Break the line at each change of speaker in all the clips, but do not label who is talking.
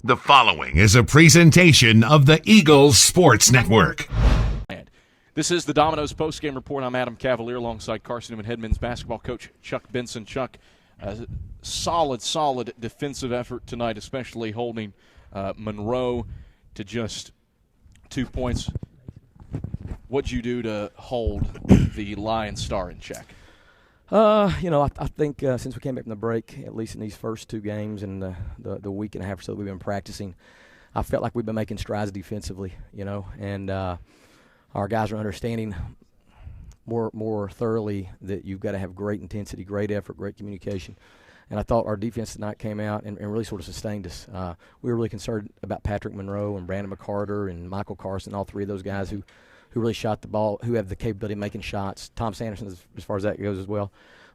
The following is a presentation of the Eagles Sports Network.
This is the Domino's postgame report. I'm Adam Cavalier alongside Carson-Newman head men's basketball coach Chuck Benson. Chuck, solid defensive effort tonight, especially holding Monroe to just 2 points. What'd you do to hold the Lions star in check?
I think since we came back from the break, at least in these first two games and the week and a half or so that we've been practicing, I felt like we've been making strides defensively, and our guys are understanding more thoroughly that you've got to have great intensity, great effort, great communication. And I thought our defense tonight came out and really sort of sustained us. We were really concerned about Patrick Monroe and Brandon McCarter and Michael Carson, all three of those guys who really shot the ball, who have the capability of making shots. Tom Sanderson, as far as that goes as well.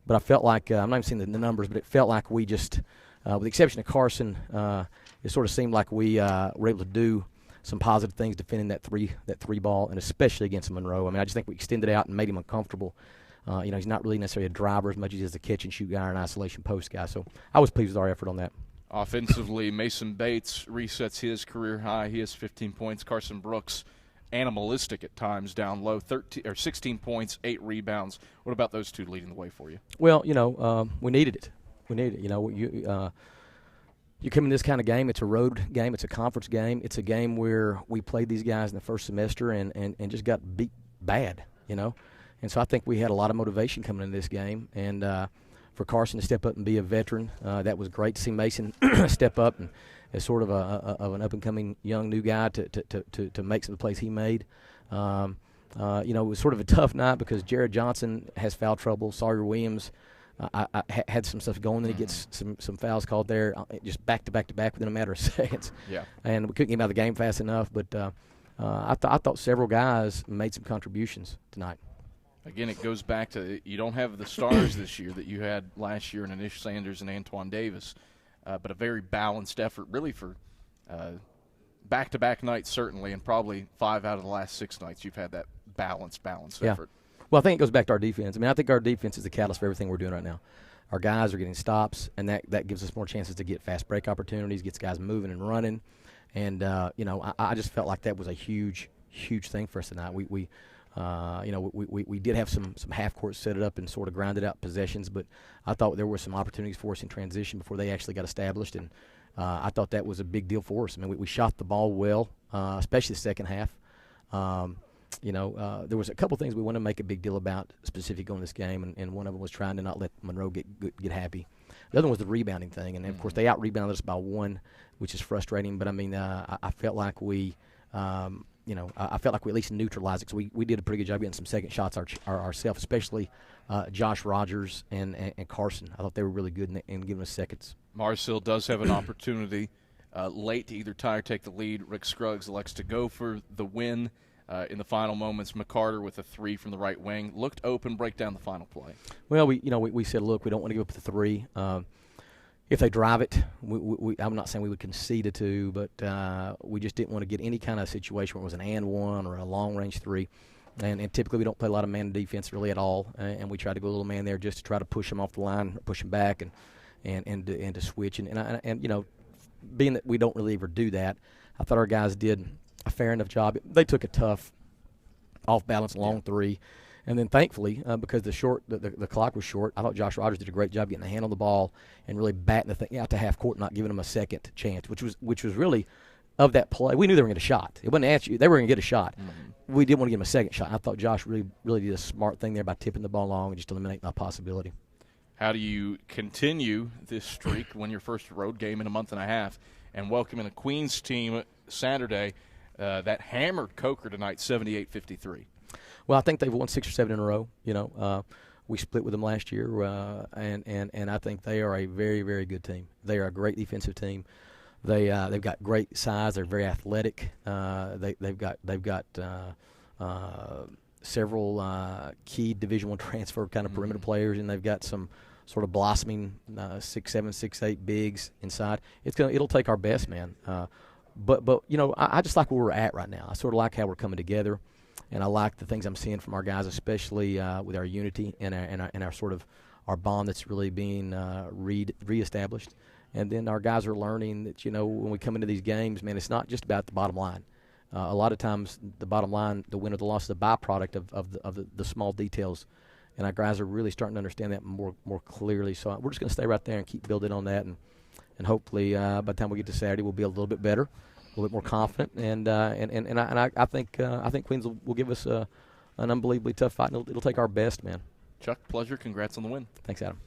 But I felt like, I'm not even seeing the numbers, but it felt like we just, with the exception of Carson, it sort of seemed like we were able to do some positive things defending that three ball, and especially against Monroe. I mean, I just think we extended out and made him uncomfortable. He's not really necessarily a driver as much as he is a catch-and-shoot guy or an isolation post guy. So I was pleased with our effort on that.
Offensively, Mason Bates resets his career high. He has 15 points. Carson Brooks, animalistic at times, down low, 16 points, 8 rebounds. What about those two leading the way for you?
Well, we needed it. You come in this kind of game, it's a road game, it's a conference game. It's a game where we played these guys in the first semester and just got beat bad, And so I think we had a lot of motivation coming into this game. And for Carson to step up and be a veteran, that was great to see Mason step up and as sort of an up-and-coming young new guy to make some of the plays he made. It was sort of a tough night because Jared Johnson has foul trouble. Sawyer Williams I had some stuff going, then he gets some fouls called there, just back to back within a matter of seconds.
Yeah.
And we couldn't get him out of the game fast enough, but I thought several guys made some contributions tonight.
Again, it goes back to you don't have the stars this year that you had last year in Anish Sanders and Antoine Davis, but a very balanced effort really for back-to-back nights certainly, and probably 5 out of the last 6 nights you've had that balanced effort.
Well, I think it goes back to our defense. I mean, I think our defense is the catalyst for everything we're doing right now. Our guys are getting stops, and that gives us more chances to get fast break opportunities, gets guys moving and running. And, I just felt like that was a huge thing for us tonight. We did have some half court set it up and sort of grinded out possessions, but I thought there were some opportunities for us in transition before they actually got established, and I thought that was a big deal for us. I mean, we shot the ball well, especially the second half. There was a couple things we wanted to make a big deal about specific on this game, and one of them was trying to not let Monroe get happy. The other one was the rebounding thing, and of course they out-rebounded us by 1, which is frustrating. But I mean, I felt like we, I felt like we at least neutralized it. So we did a pretty good job getting some second shots ourselves, especially Josh Rogers and Carson. I thought they were really good in giving us seconds.
Marcel does have an opportunity late to either tie or take the lead. Rick Scruggs elects to go for the win. In the final moments, McCarter with a 3 from the right wing looked open, break down the final play.
Well, we said, look, we don't want to give up the 3. If they drive it, I'm not saying we would concede a 2, but we just didn't want to get any kind of situation where it was an and 1 or a long range 3. And typically we don't play a lot of man defense really at all, and we try to go a little man there just to try to push them off the line, push them back, and to switch. And being that we don't really ever do that, I thought our guys did a fair enough job. They took a tough, off-balance long 3. And then thankfully, because the clock was short, I thought Josh Rogers did a great job getting the hand on the ball and really batting the thing out to half court, not giving them a second chance, which was really of that play. We knew they were going to get a shot. It wasn't at you. They were going to get a shot. Mm-hmm. We didn't want to give them a second shot. I thought Josh really did a smart thing there by tipping the ball long and just eliminating that possibility.
How do you continue this streak when your first road game in a month and a half and welcoming a Queens team Saturday that hammered Coker tonight 78-53?
Well, I think they've won 6 or 7 in a row. We split with them last year, and I think they are a very, very good team. They are a great defensive team. They've got great size. They're very athletic. They've got several key Division I transfer kind of perimeter players, and they've got some sort of blossoming 6'7", 6'8" bigs inside. It'll take our best, man. But I just like where we're at right now. I sort of like how we're coming together, and I like the things I'm seeing from our guys, especially with our unity and our sort of our bond that's really being reestablished. And then our guys are learning that, when we come into these games, man, it's not just about the bottom line. A lot of times the bottom line, the win or the loss, is a byproduct of the small details. And our guys are really starting to understand that more clearly. So we're just going to stay right there and keep building on that. And hopefully by the time we get to Saturday, we'll be a little bit better, a little bit more confident. And I think Queens will give us an unbelievably tough fight. And it'll take our best, man.
Chuck, pleasure. Congrats on the win.
Thanks, Adam.